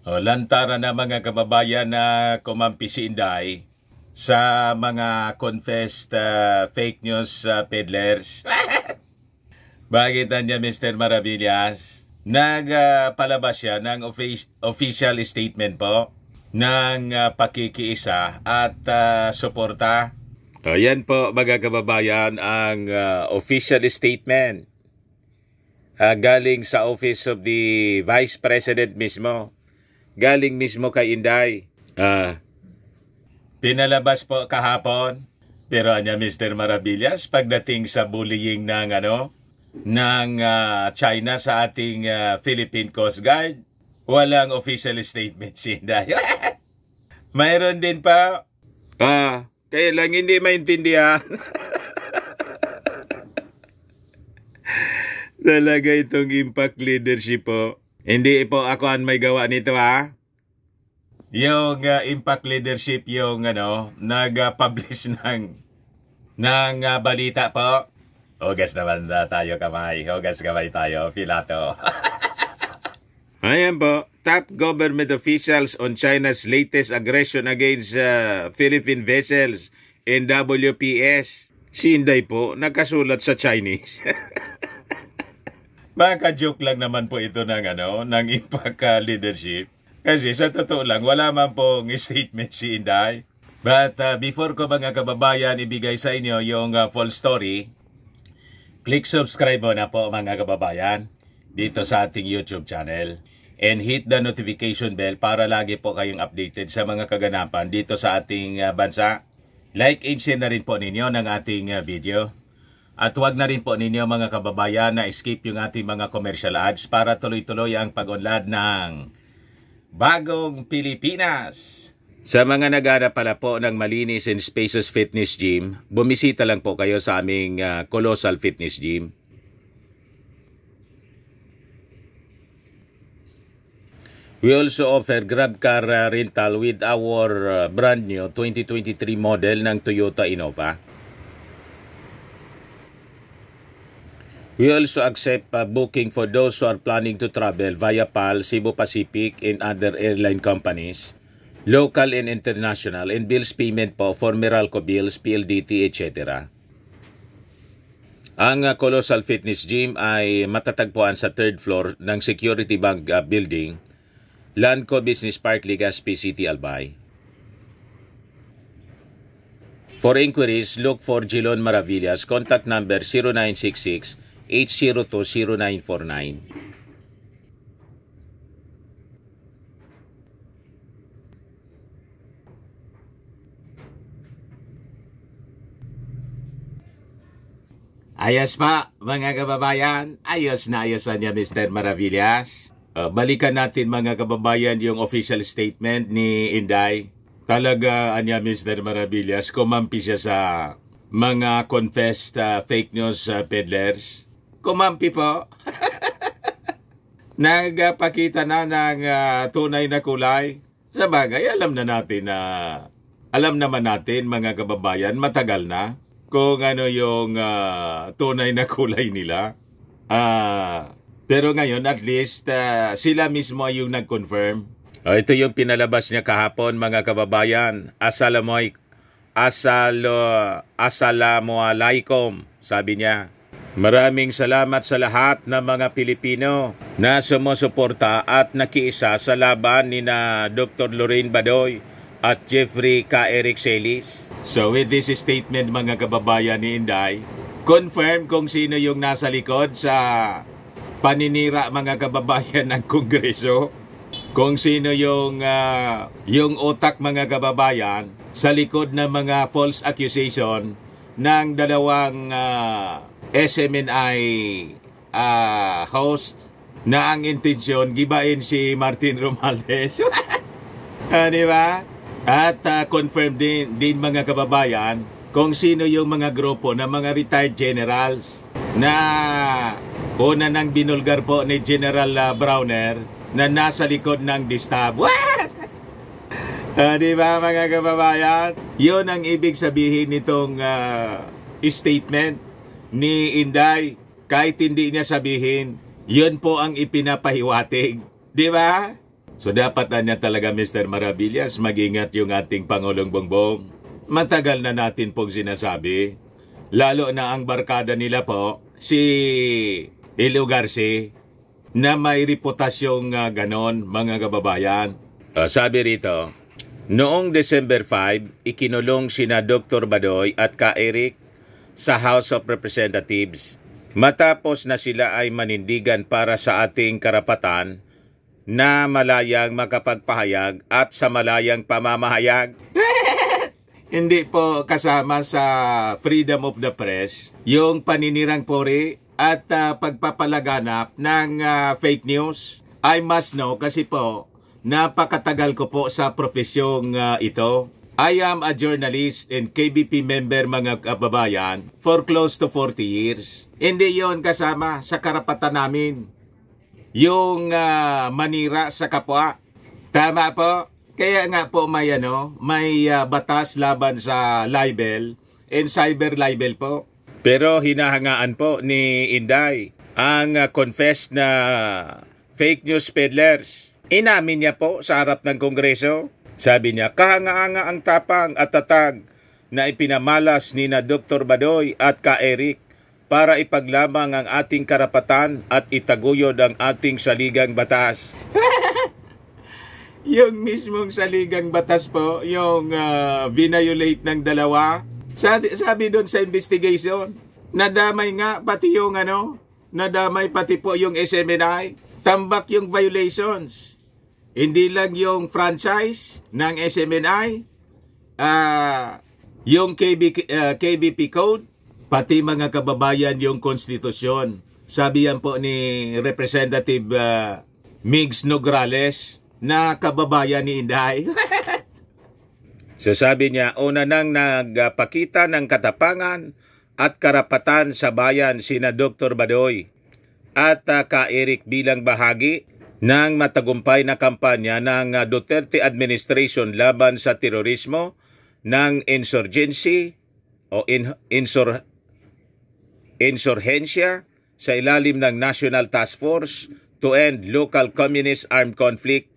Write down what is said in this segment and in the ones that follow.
O, lantaran na mga kababayan na kumampi si Inday sa mga confessed fake news peddlers. Bakit niya Mr. Maravillas? Nagpalabas siya ng official statement po ng pakikiisa at suporta. O, yan po mga kababayan ang official statement galing sa Office of the Vice President mismo. Galing mismo kay Inday. Pinalabas po kahapon. Pero anya Mr. Maravillas, pagdating sa bullying ng China sa ating Philippine Coast Guard, walang official statement si Inday. Mayroon din pa. Kaya lang hindi maintindihan. Talaga itong impact leadership po. Hindi po ako ang may gawa nito Yung impact leadership yung nag-publish ng balita po. Hugas naman tayo kamay. Hugas kamay tayo, Pilato. Ayan po. Top government officials on China's latest aggression against Philippine vessels in WPS. Si Inday po, nakasulat sa Chinese. Baka joke lang naman po ito ng impact leadership. Kasi sa totoo lang, wala man pong statement si Inday. But before ko mga kababayan ibigay sa inyo yung full story, click subscribe mo na po mga kababayan dito sa ating YouTube channel. And hit the notification bell para lagi po kayong updated sa mga kaganapan dito sa ating bansa. Like and share na rin po ninyo ng ating video. At huwag na rin po ninyo mga kababayan na skip yung ating mga commercial ads para tuloy-tuloy ang pag-unlad ng Bagong Pilipinas. Sa mga naghanap pala po ng malinis and spacious fitness gym, bumisita lang po kayo sa aming Colossal Fitness Gym. We also offer grab car rental with our brand new 2023 model ng Toyota Innova. We also accept booking for those who are planning to travel via PAL, Cebu Pacific, and other airline companies, local and international, and bills payment po for Meralco bills, PLDT, etc. Ang Colossal Fitness Gym ay matatagpuan sa 3rd floor ng Security Bank Building, Lanco Business Park, Legazpi City, Albay. For inquiries, look for Jilon Maravillas. Contact number 0966-802-0949. Ayos pa, mga kababayan. Ayos na niya Mr. Maravillas. Balikan natin mga kababayan yung official statement ni Inday. Talaga Mr. Maravillas, kumampi siya sa mga confessed fake news peddlers. Kumampi po. Nagpakita na ng tunay na kulay. Sa bagay, alam naman natin mga kababayan, matagal na kung ano yung tunay na kulay nila. Pero ngayon, at least, sila mismo yung nag-confirm. Ito yung pinalabas niya kahapon, mga kababayan. Assalamualaikum, sabi niya. Maraming salamat sa lahat ng mga Pilipino na sumusuporta at nakiisa sa laban ni na Dr. Lorraine Badoy at Jeffrey K. Eric Celis. So with this statement, mga kababayan ni Inday, confirm kung sino yung nasa likod sa paninira mga kababayan ng Kongreso, kung sino yung utak mga kababayan sa likod ng mga false accusation ng dalawang SMNI host na ang intensyon gibain si Martin Romualdez. Di ba? At confirm din mga kababayan kung sino yung mga grupo ng mga retired generals na una nang binulgar po ni General Browner na nasa likod ng distab. Di ba mga kababayan? Yun ang ibig sabihin nitong statement ni Inday. Kahit hindi niya sabihin, yun po ang ipinapahiwatig. Di ba? So dapat na niya talaga, Mr. Maravillas, mag-ingat yung ating Pangulong Bongbong. Matagal na natin pong sinasabi. Lalo na ang barkada nila po, si Elo Garci, na may reputasyong ganon, mga kababayan. Sabi rito, noong December 5, ikinulong sina Dr. Badoy at Ka Eric sa House of Representatives. Matapos na sila ay manindigan para sa ating karapatan na malayang makapagpahayag at sa malayang pamamahayag. Hindi po kasama sa freedom of the press yung paninirang puri at pagpapalaganap ng fake news. I must know kasi po napakatagal ko po sa profesyong ito. I am a journalist and KBP member, mga kababayan, for close to 40 years. Hindi yon kasama sa karapatan namin yung manira sa kapwa. Tama po. Kaya nga po may batas laban sa libel and cyber libel po. Pero hinahangaan po ni Inday ang confessed na fake news peddlers. Inamin niya po sa harap ng Kongreso. Sabi niya, kahanga-hanga ang tapang at tatag na ipinamalas ni na Dr. Badoy at Ka Eric para ipaglamang ang ating karapatan at itaguyod ang ating saligang batas. Yung mismong saligang batas po, yung vinayolate ng dalawa, sabi doon sa investigation, nadamay nga pati yung nadamay pati po yung SMNI, tambak yung violations. Hindi lang yung franchise ng SMNI, yung KBP Code, pati mga kababayan yung konstitusyon. Sabi yan po ni Representative Migs Nograles na kababayan ni Inday. So sabi niya, una nang nagpakita ng katapangan at karapatan sa bayan sina Dr. Badoy at Ka Eric bilang bahagi ng matagumpay na kampanya ng Duterte administration laban sa terorismo ng insurgency o insurhensya sa ilalim ng National Task Force to End Local Communist Armed Conflict.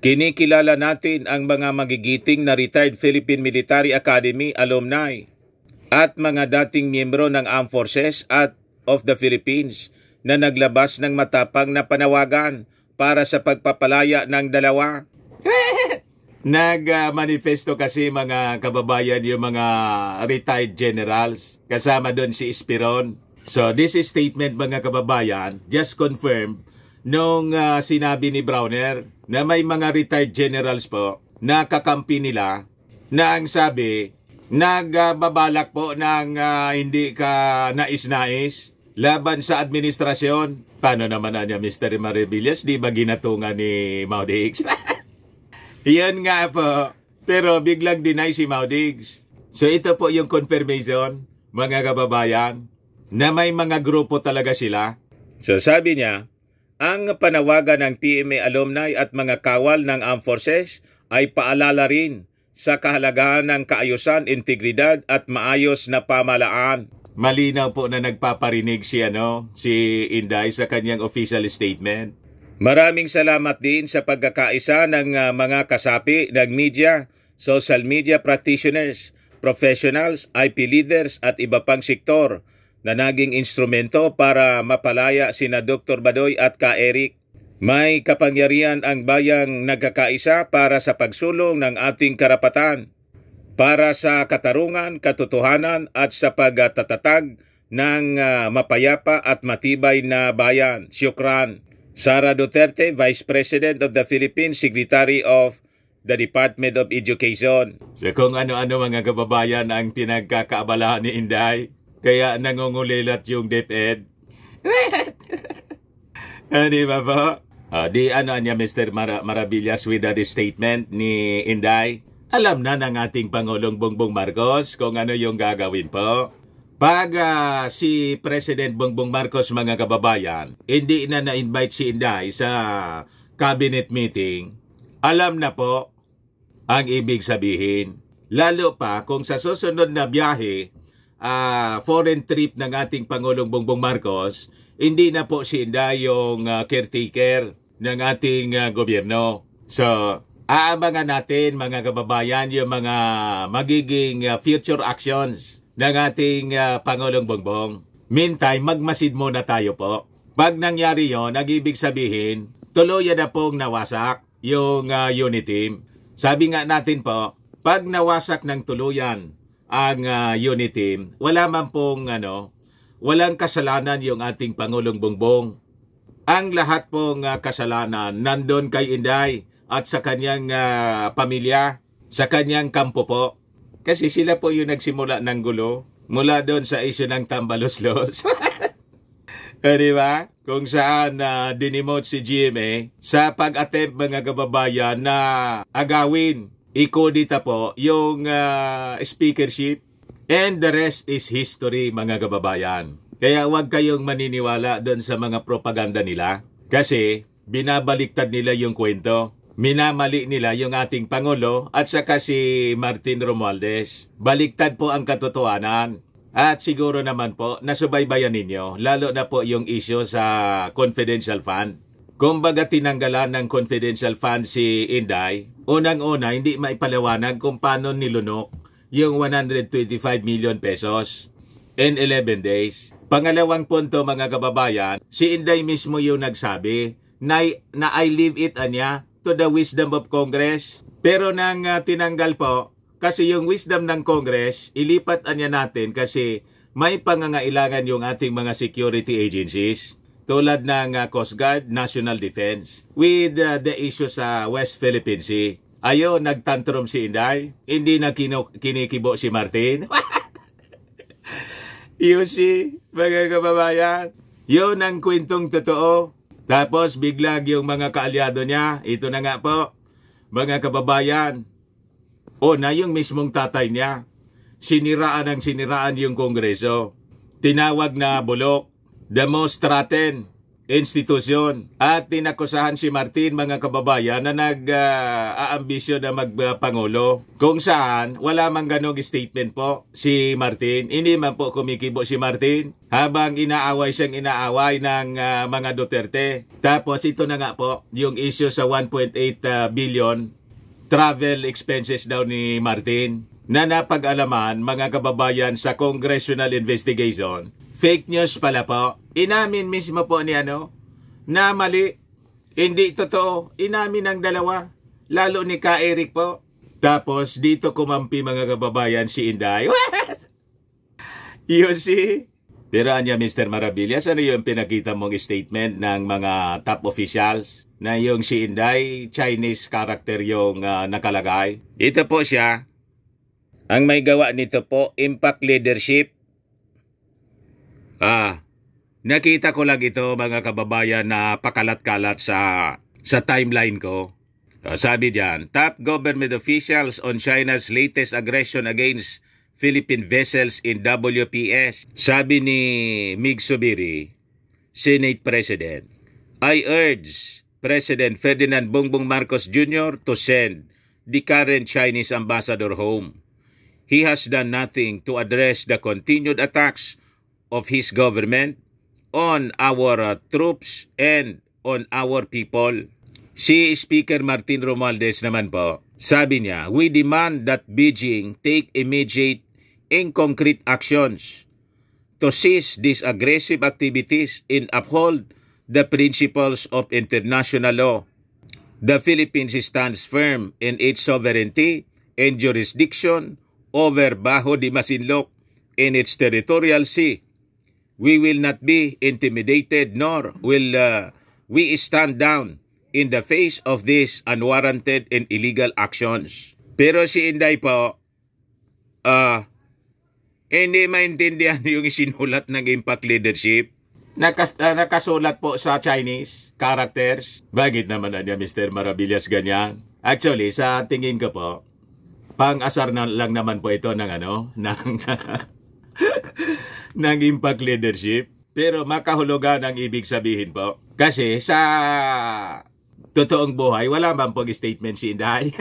Kinikilala natin ang mga magigiting na retired Philippine Military Academy alumni at mga dating miyembro ng Armed Forces at of the Philippines na naglabas ng matapang na panawagan para sa pagpapalaya ng dalawa. Nag-manifesto kasi, mga kababayan, yung mga retired generals. Kasama doon si Esperon. So this is statement, mga kababayan, just confirmed nung sinabi ni Browner na may mga retired generals po na kakampi nila na ang sabi, nagbabalak po ng hindi ka nais-nais laban sa administrasyon. Paano naman na niya, Mr. Maravillas? Di ba ginatungan ni Maudig's? Yan nga po. Pero biglang deny si Maudig's. So ito po yung confirmation, mga kababayan, na may mga grupo talaga sila. So sabi niya, ang panawagan ng PMA alumni at mga kawal ng Armed Forces ay paalala rin sa kahalagahan ng kaayusan, integridad at maayos na pamahalaan. Malinaw po na nagpaparinig si Inday sa kanyang official statement. Maraming salamat din sa pagkakaisa ng mga kasapi ng media, social media practitioners, professionals, IP leaders at iba pang sektor na naging instrumento para mapalaya sina Dr. Badoy at Ka Eric. May kapangyarihan ang bayang nagkakaisa para sa pagsulong ng ating karapatan, para sa katarungan, katotohanan at sa pagtatatag ng mapayapa at matibay na bayan. Syukran. Sara Duterte, Vice President of the Philippines, Secretary of the Department of Education. So kung ano-ano, mga kababayan, ang pinagkakaabalahan ni Inday, kaya nangungulilat yung DepEd. Di ba po? Di niya, Mr. Maravillas, with the statement ni Inday. Alam na ng ating Pangulong Bongbong Marcos kung ano yung gagawin po. Pag si President Bongbong Marcos, mga kababayan, hindi na na-invite si Inday sa cabinet meeting, alam na po ang ibig sabihin. Lalo pa kung sa susunod na biyahe, foreign trip ng ating Pangulong Bongbong Marcos, hindi na po si Inday yung caretaker ng ating gobyerno. So, aabangan natin mga kababayan yung mga magiging future actions ng ating Pangulong Bongbong. Meantime, magmasid muna tayo po. Pag nangyari yon, nag-ibig sabihin, tuluyan na pong nawasak yung unit team. Sabi nga natin po, pag nawasak ng tuluyan ang unit team, wala man pong walang kasalanan yung ating Pangulong Bongbong. Ang lahat pong kasalanan nandun kay Inday at sa kanyang pamilya, sa kanyang kampo po. Kasi sila po yung nagsimula ng gulo mula doon sa issue ng tambalos-los. Diba? Kung saan dinimote si GMA sa pag-attempt mga kababayan na agawin, ikodita po yung speakership, and the rest is history mga kababayan. Kaya huwag kayong maniniwala doon sa mga propaganda nila kasi binabaliktad nila yung kwento. Minamali nila yung ating Pangulo at saka si Martin Romualdez. Baliktad po ang katotohanan. At siguro naman po, nasubaybayan ninyo, lalo na po yung issue sa confidential fund. Kumbaga tinanggalan ng confidential fund si Inday, unang-una hindi maipaliwanag kung paano nilunok yung 125 million pesos in 11 days. Pangalawang punto mga kababayan, si Inday mismo yung nagsabi na I leave it to the wisdom of Congress. Pero nang tinanggal po, kasi yung wisdom ng Congress, ilipat natin kasi may pangangailangan yung ating mga security agencies tulad ng Coast Guard, National Defense with the issue sa West Philippine Sea. Ayo, nagtantrum si Inday, hindi na kinikibo si Martin. You see, mga kababayan, yun ang kwentong totoo. Tapos biglag yung mga kaalyado niya, ito na nga po, mga kababayan, na yung mismong tatay niya, siniraan yung Kongreso. Tinawag na bulok, the most rotten institusyon. At tinakusahan si Martin, mga kababayan, na nag-aambisyo na magpangulo. Kung saan, wala mang ganong statement po si Martin. Hindi man po kumikibo si Martin habang inaaway ng mga Duterte. Tapos ito na nga po, yung issue sa 1.8 billion travel expenses daw ni Martin na napag-alaman mga kababayan sa congressional investigation. Fake news pala po. Inamin mismo po ni na mali. Hindi totoo. Inamin ng dalawa. Lalo ni Ka Eric po. Tapos dito kumampi mga kababayan si Inday. What? You see? Pero anya Mr. Maravillas, ano yung pinakita mong statement ng mga top officials? Na yung si Inday, Chinese character yung nakalagay. Ito po siya. Ang may gawa nito po, impact leadership. Nakita ko lang ito mga kababayan na pakalat-kalat sa timeline ko. Sabi diyan, top government officials on China's latest aggression against Philippine vessels in WPS. Sabi ni Mig Zubiri, Senate President, I urge President Ferdinand Bongbong Marcos Jr. to send the current Chinese ambassador home. He has done nothing to address the continued attacks of his government on our troops and on our people. Si Speaker Martin Romualdez naman po, sabi niya, we demand that Beijing take immediate and concrete actions to cease these aggressive activities and uphold the principles of international law. The Philippines stands firm in its sovereignty and jurisdiction over Bajo de Masinloc in its territorial sea. We will not be intimidated nor will we stand down in the face of these unwarranted and illegal actions. Pero si Inday po, hindi maintindihan yung isinulat ng impact leadership. Nakasulat po sa Chinese characters. Bakit naman niya Mr. Maravillas ganyan? Actually, sa tingin ko po, pang-asar na lang naman po ito ng ng impact leadership. Pero makahulugan ang ibig sabihin po. Kasi sa totoong buhay, wala man pong statement si Inday.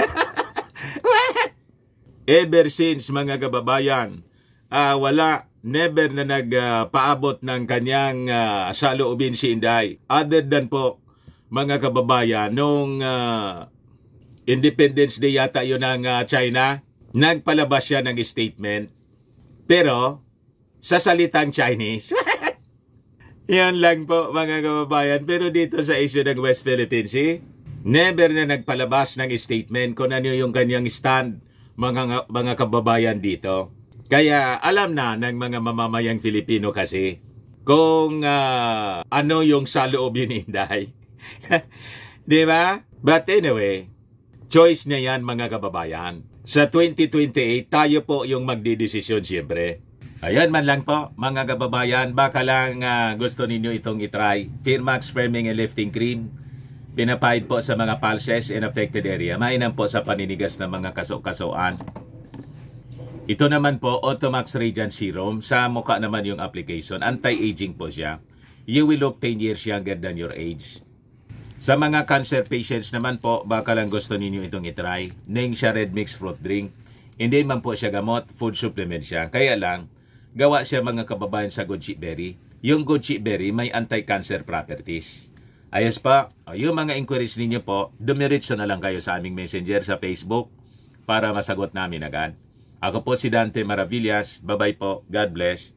Ever since mga kababayan, wala. Never na nagpaabot ng kanyang saloobin si Inday. Other than po, mga kababayan, nung Independence Day yata yun ng China. Nagpalabas siya ng statement. Pero, sa salitang Chinese, yan lang po mga kababayan. Pero dito sa issue ng West Philippine Sea, never na nagpalabas ng statement kung ano yung kanyang stand mga kababayan dito. Kaya alam na ng mga mamamayang Filipino kasi kung ano yung saloobin ni Inday. Di ba? But anyway, choice niya yan mga kababayan. Sa 2028, tayo po yung magdidesisyon siyempre. Ayan man lang po mga kababayan. Baka lang gusto ninyo itong itry. Firmax Firming and Lifting Cream. Pinapahid po sa mga pulses in affected area. Mainam po sa paninigas ng mga kaso-kasoan. Ito naman po, Automax Radiant Serum. Sa mukha naman yung application. Anti-aging po siya. You will look 10 years younger than your age. Sa mga cancer patients naman po, baka lang gusto ninyo itong itry. Ning siya red mix fruit drink. Hindi man po siya gamot, food supplement siya. Kaya lang, gawa siya mga kababayan sa goji berry. Yung goji berry may anti-cancer properties. Ayos pa, yung mga inquiries ninyo po, dumiretso na lang kayo sa aming messenger sa Facebook para masagot namin agad. Ako po si Dante Maravillas. Bye-bye po. God bless.